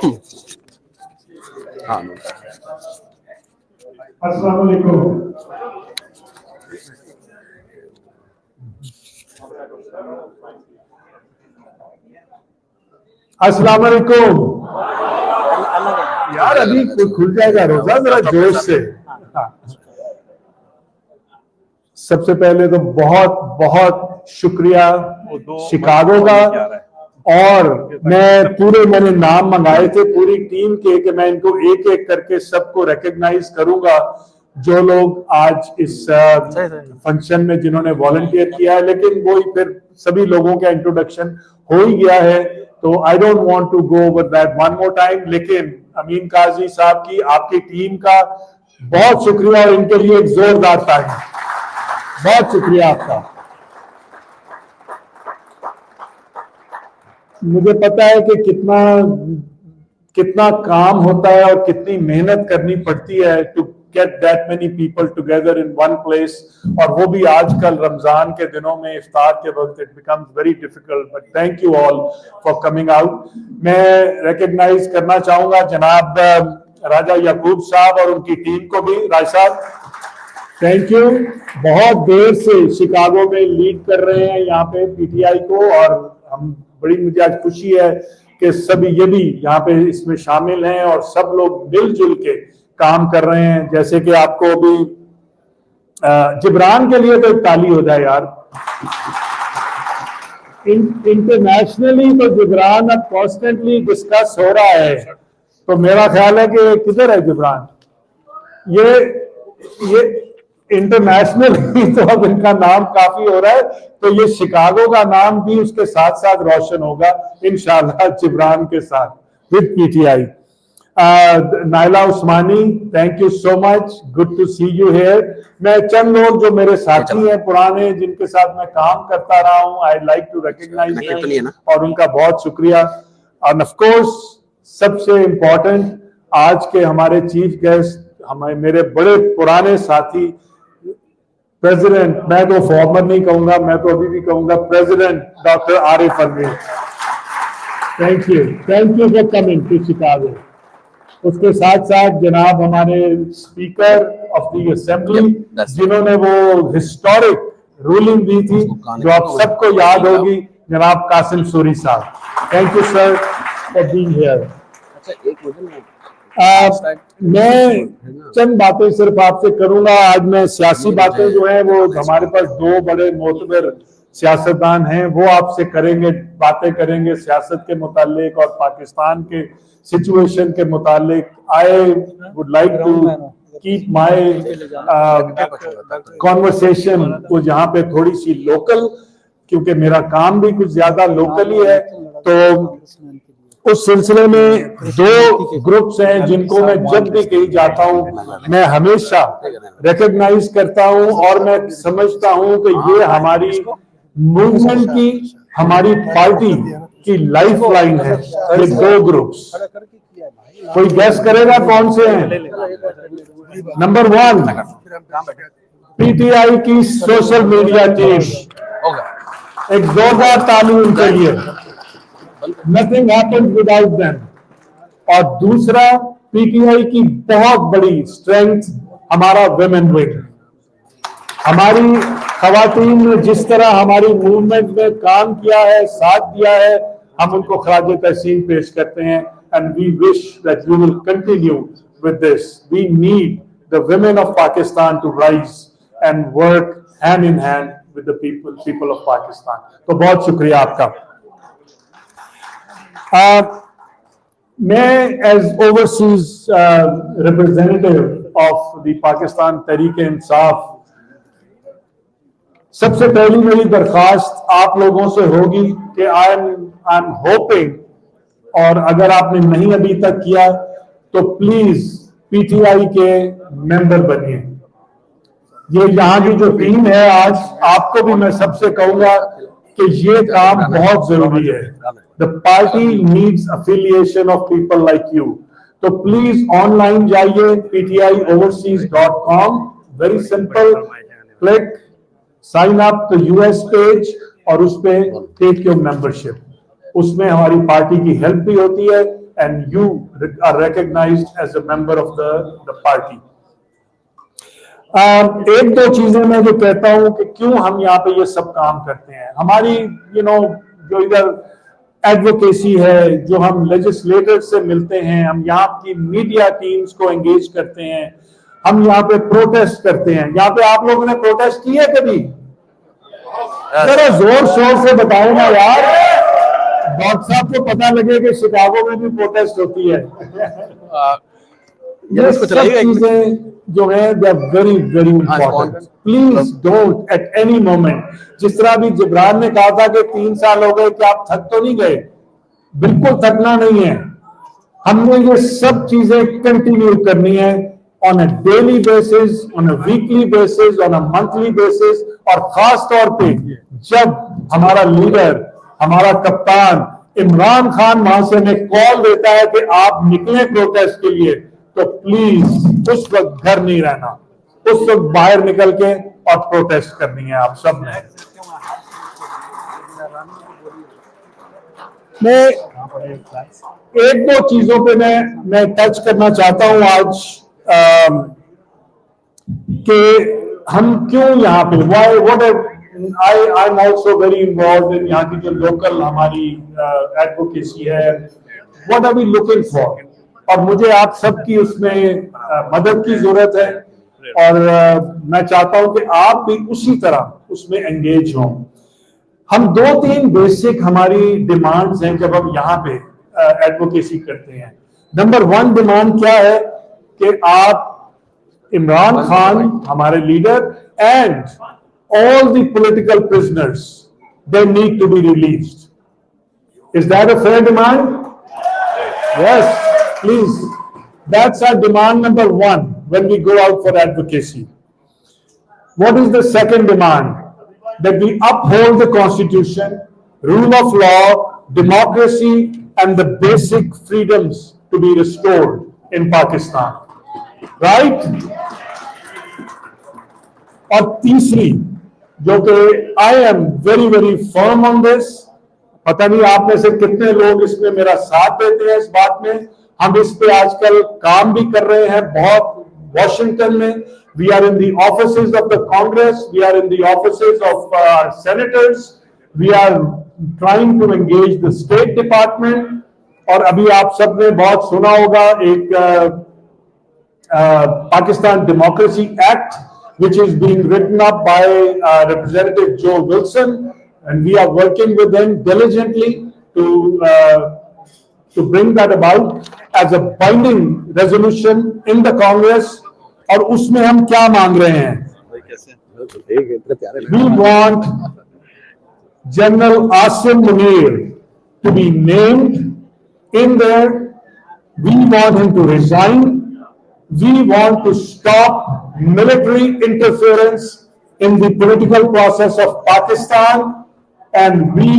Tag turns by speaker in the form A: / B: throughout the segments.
A: अस्सलाम वालेकुम। अस्सलाम वालेकुम यार, अभी खुल जाएगा रोजा, जरा जोश से। सबसे पहले तो बहुत बहुत शुक्रिया शिकागो का, और मैंने नाम मंगाए थे पूरी टीम के कि मैं इनको एक एक करके सबको रिकॉग्नाइज करूंगा जो लोग आज इस फंक्शन में जिन्होंने वॉलंटियर किया है, लेकिन वो ही फिर सभी लोगों का इंट्रोडक्शन हो ही गया है, तो I don't want to go over that one more time. लेकिन अमीन काजी साहब की, आपकी टीम का बहुत शुक्रिया, और इनके लिए एक जोरदार ताली। बहुत शुक्रिया आपका। मुझे पता है कि कितना काम होता है और कितनी मेहनत करनी पड़ती है to get that many people together in one place, और वो भी आजकल रमजान के दिनों में इफ्तार के वक्त it becomes very difficult, but thank you all for coming out. मैं रिकॉग्नाइज करना चाहूंगा जनाब राजा याकूब साहब और उनकी टीम को भी। राज साहब थैंक यू, बहुत देर से शिकागो में लीड कर रहे हैं यहाँ पे पीटीआई को, और मुझे आज खुशी है कि सभी ये भी यहाँ पे इसमें शामिल हैं और सब लोग मिलजुल के काम कर रहे हैं। जैसे कि आपको भी जिब्रान के लिए तो एक ताली हो जाए यार। इंटरनेशनली तो जिब्रान अब कॉन्स्टेंटली डिस्कस हो रहा है, तो मेरा ख्याल है कि किधर है जिब्रान, ये इंटरनेशनल तो अब इनका नाम काफी हो रहा है, तो ये शिकागो का नाम भी उसके साथ साथ रोशन होगा इंशाल्लाह जिब्रान के साथ with PTI. Naila Usmani, thank you so much, good to see you here. मैं चंद लोग जो मेरे साथी हैं पुराने, जिनके साथ मैं काम करता रहा हूं, आई लाइक टू रिकॉग्नाइज और उनका बहुत शुक्रिया। और ऑफ कोर्स सबसे इम्पोर्टेंट आज के हमारे चीफ गेस्ट, मेरे बड़े पुराने साथी प्रेसिडेंट, मैं तो फॉर्मर नहीं कहूंगा, मैं तो अभी भी कहूंगा president doctor Arif Alvi. Thank you for coming to Chicago. उसके साथ साथ जनाब हमारे स्पीकर ऑफ द असेंबली, जिन्होंने वो हिस्टोरिक रूलिंग दी थी जो आप सबको याद होगी, जनाब कासिम सूरी साहब। Thank you sir for being here. मैं चंद बातें सिर्फ आपसे करूंगा। आज मैं सियासी बातें जो है वो हमारे पास दो बड़े मोतबर सियासतदान हैं, वो आपसे बातें करेंगे सियासत के मुतालिक और पाकिस्तान के सिचुएशन के मुतालिक। I would like to keep my conversation को जहाँ पे थोड़ी सी लोकल, क्योंकि मेरा काम भी कुछ ज्यादा लोकल ही है, तो उस सिलसिले में दो ग्रुप्स हैं जिनको मैं जब भी कहीं जाता हूं मैं हमेशा रिकॉग्नाइज करता हूं, और मैं समझता हूं कि ये हमारी मूवमेंट की, हमारी पार्टी की लाइफ लाइन है। ये दो ग्रुप्स, कोई गैस करेगा कौन से हैं? नंबर 1 पीटीआई की सोशल मीडिया टीम, एक जोरदार ताली उनके लिए। Nothing happens without them। और दूसरा पीटीआई की बहुत बड़ी स्ट्रेंथ हमारा विमेन विंग। हमारी खवातीन ने जिस तरह हमारी मूवमेंट में काम किया है, साथ दिया है, हम उनको खराज तहसीन पेश करते हैं। And we wish that you will continue with this. We need the women of Pakistan to rise and work hand in hand with the people of Pakistan। तो बहुत शुक्रिया आपका। मैं as overseas representative of the Pakistan Tehreek-e-Insaf, सबसे पहली मेरी दरखास्त आप लोगों से होगी कि आई एम होपिंग, और अगर आपने नहीं अभी तक किया तो प्लीज पीटीआई के मेंबर बनिए। ये यहाँ की जो टीम है आज, आपको भी मैं सबसे कहूंगा कि ये काम बहुत जरूरी है। The party needs affiliation of people like you. तो प्लीज ऑनलाइन जाइए ptioverseas.com, very simple, click sign up the US page और उस पे टेक योर मेंबरशिप। उसमें हमारी पार्टी की हेल्प भी होती है and you are recognized as a member of the party. एक दो चीजें मैं जो कहता हूं कि क्यों हम यहाँ पे ये सब काम करते हैं। हमारी जो इधर एडवोकेसी है, जो हम लेजिस्लेटर से मिलते हैं, हम यहाँ की मीडिया टीम्स को एंगेज करते हैं, हम यहाँ पे प्रोटेस्ट करते हैं। यहाँ पे आप लोगों ने प्रोटेस्ट किया कभी? जरा जोर शोर से बताओ ना यार, डॉक्टर साहब को पता लगे कि शिकागो में भी प्रोटेस्ट होती है। ये सब चीजें जो है they are very very important. Please don't at any moment, जिस तरह भी जिब्रान ने कहा था कि 3 साल हो गए, कि आप थक तो नहीं गए? बिल्कुल थकना नहीं है। हमने ये सब चीजें कंटिन्यू करनी है on a daily basis, on a weekly basis, on a monthly basis, और खास तौर पे जब हमारा लीडर, हमारा कप्तान इमरान खान वहां से हमें कॉल देता है कि आप निकले प्रोटेस्ट के लिए, तो प्लीज उस वक्त घर नहीं रहना, उस वक्त बाहर निकल के और प्रोटेस्ट करनी है आप सब ने। मैं एक दो चीजों पे मैं टच करना चाहता हूं आज, कि हम क्यों यहाँ पे, why, what I am also very involve in यहाँ की जो लोकल हमारी एडवोकेसी है, what are we looking for, और मुझे आप सबकी उसमें मदद की जरूरत है, और मैं चाहता हूं कि आप भी उसी तरह उसमें एंगेज हों। हम 2-3 बेसिक हमारी डिमांड्स हैं जब हम यहाँ पे एडवोकेसी करते हैं। नंबर 1 डिमांड क्या है कि आप इमरान खान हमारे leader and all the political prisoners, they need to be released. Is that a fair demand? Yes, please. That's our demand number 1 when we go out for advocacy. What is the second demand? That we uphold the constitution, rule of law, democracy, and the basic freedoms to be restored in Pakistan. Right? और तीसरी, जो कि I am very very firm on this, पता नहीं आप में से कितने लोग इसमें मेरा साथ देते हैं इस बात में, हम इस पे आजकल काम भी कर रहे हैं बहुत वॉशिंगटन में। We are in the offices of the Congress, we are in the offices of our senators, we are trying to engage the state department. और अभी आप सबने बहुत सुना होगा एक Pakistan Democracy Act, which is being written up by Representative Joe Wilson, and we are working with them diligently to bring that about as a binding resolution in the Congress. और उसमें हम क्या मांग रहे हैं? We want General Asim Munir to be named in there. We want him to resign. We want to stop military interference in the political process of Pakistan, and we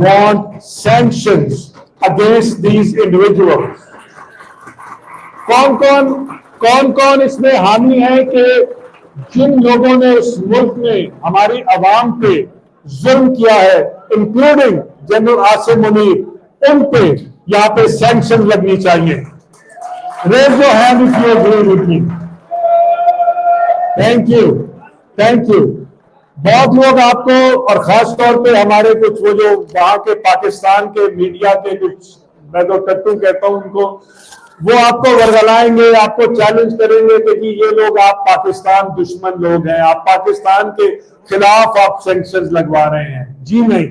A: want sanctions against these individuals. कौन कौन इसमें हामी है कि जिन लोगों ने इस मुल्क में हमारी आवाम पे जुल्म किया है, इंक्लूडिंग जनरल आसिम मुनीर, उन पे यहाँ पे सैंक्शन लगनी चाहिए। Raise your hand if you agree with me. Thank you, thank you. बहुत लोग आपको, और खास तौर पे हमारे कुछ वो जो वहां के पाकिस्तान के मीडिया के कुछ, मैं तो टट्टू कहता हूं उनको, वो आपको वर्गलाएंगे, आपको चैलेंज करेंगे कि जी ये लोग, आप पाकिस्तान दुश्मन लोग हैं, आप पाकिस्तान के खिलाफ आप सैंक्शंस लगवा रहे हैं। जी नहीं,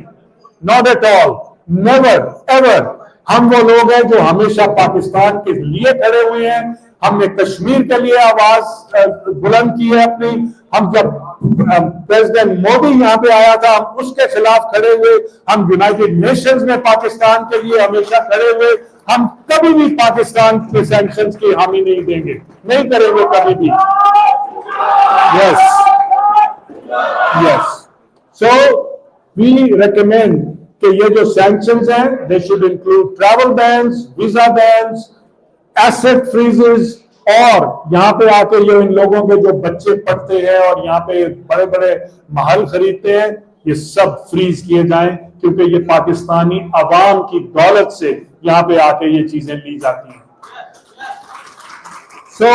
A: not at all, never ever. हम वो लोग हैं जो हमेशा पाकिस्तान के लिए खड़े हुए हैं। हमने कश्मीर के लिए आवाज बुलंद की है अपनी। हम जब प्रेसिडेंट मोदी यहाँ पे आया था, हम उसके खिलाफ खड़े हुए। हम यूनाइटेड नेशंस में पाकिस्तान के लिए हमेशा खड़े हुए। हम कभी भी पाकिस्तान के सैंक्शंस की हामी नहीं देंगे, नहीं करेंगे कभी भी। Yes yes, so we recommend कि ये जो सैंक्शंस हैं, they should include travel bans, visa bans, asset freezes, और यहाँ पे आके जो इन लोगों के जो बच्चे पढ़ते हैं और यहाँ पे बड़े बड़े महल खरीदते हैं, ये सब फ्रीज किए जाएं, क्योंकि ये पाकिस्तानी अवाम की दौलत से यहां पे आके ये चीजें ली जाती हैं। So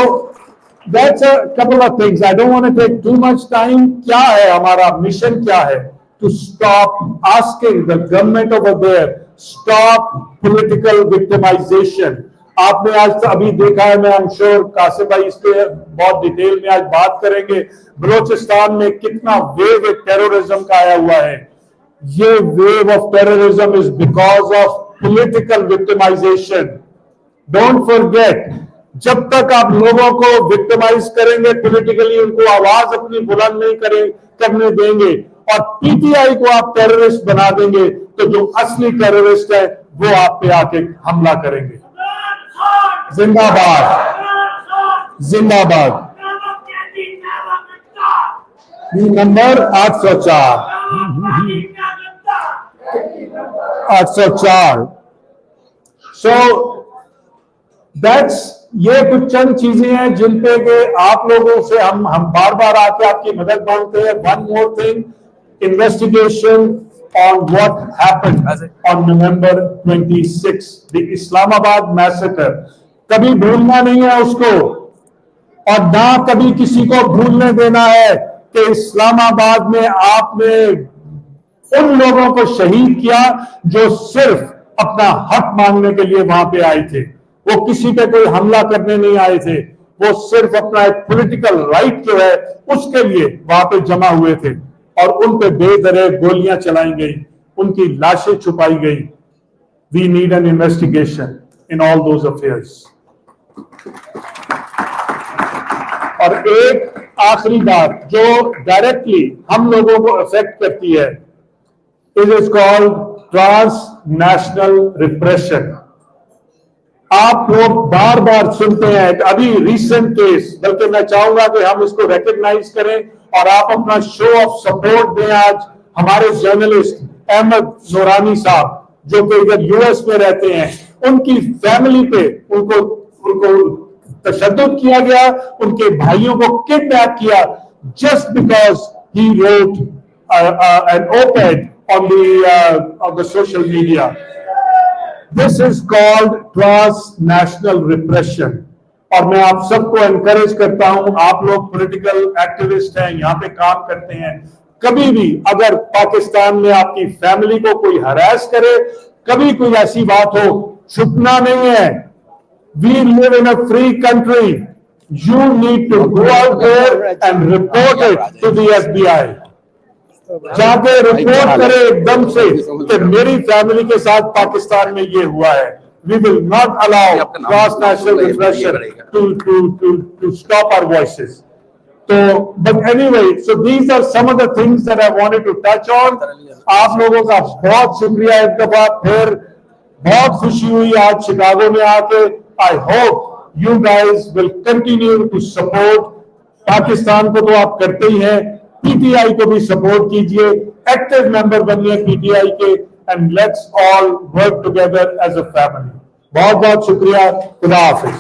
A: that's a couple of things. I don't want to take too much time. क्या है हमारा मिशन, क्या है? To stop asking the government over there, stop political victimization. आपने आज अभी देखा है, मैं श्योर कासिम भाई इस पे बहुत डिटेल में आज बात करेंगे, बलोचिस्तान में कितना वेव टेररिज्म का आया हुआ है। ये wave of terrorism is because of political victimisation. Don't forget, जब तक आप लोगों को विक्टिमाइज करेंगे पॉलिटिकली, उनको आवाज अपनी बुलंद नहीं करने देंगे और पीटीआई को आप टेररिस्ट बना देंगे, तो जो असली टेररिस्ट है वो आप पे आके हमला करेंगे। जिंदाबाद, जिंदाबाद। नंबर 804 804। सो दैट्स, ये कुछ चंद चीजें हैं जिन पे के आप लोगों से हम बार बार आके आपकी मदद मांगते हैं। One more thing, investigation on what happened on November 26, the Islamabad massacre. कभी भूलना नहीं है उसको, और ना कभी किसी को भूलने देना है कि इस्लामाबाद में आपने उन लोगों को शहीद किया जो सिर्फ अपना हक मांगने के लिए वहां पे आए थे। वो किसी पे कोई हमला करने नहीं आए थे, वो सिर्फ अपना एक पॉलिटिकल राइट जो है उसके लिए वहां पे जमा हुए थे, और उन पे बेदरे गोलियां चलाई गई, उनकी लाशें छुपाई गई। We need an investigation in all those affairs. और एक आखिरी बात जो डायरेक्टली हम लोगों को अफेक्ट करती है, it is called transnational repression. आप लोग बार बार सुनते हैं, अभी रिसेंट केस, बल्कि मैं चाहूंगा कि हम इसको रिकॉग्नाइज करें और आप अपना शो ऑफ सपोर्ट दें। आज हमारे जर्नलिस्ट अहमद नूरानी साहब जो कि इधर यूएस में रहते हैं, उनकी फैमिली पे उनको तशद्दुद किया गया, उनके भाइयों को किडनैप किया, just because he wrote an op-ed on the social media. This is called transnational repression. और मैं आप सबको एनकरेज करता हूं, आप लोग पॉलिटिकल एक्टिविस्ट हैं, यहाँ पे काम करते हैं, कभी भी अगर पाकिस्तान में आपकी फैमिली को कोई हरास करे, कभी कोई ऐसी बात हो, छुपना नहीं है। We live in a free country. You need to go out there and report it to the FBI. जाके रिपोर्ट करे एकदम से कि मेरी फैमिली के साथ पाकिस्तान में ये हुआ है। We will not allow transnational repression to stop our voices. So, but anyway, so these are some of the things that I wanted to touch on. आप लोगों का बहुत शुक्रिया एक दफा फिर, बहुत खुशी हुई आज शिकागो में आके। I hope you guys will continue to support Pakistan को, तो आप करते ही हैं, पीटीआई को भी सपोर्ट कीजिए, एक्टिव मेंबर बनिए पीटीआई के, and let's all work together as a family. बहुत बहुत शुक्रिया। खुदा हाफिज।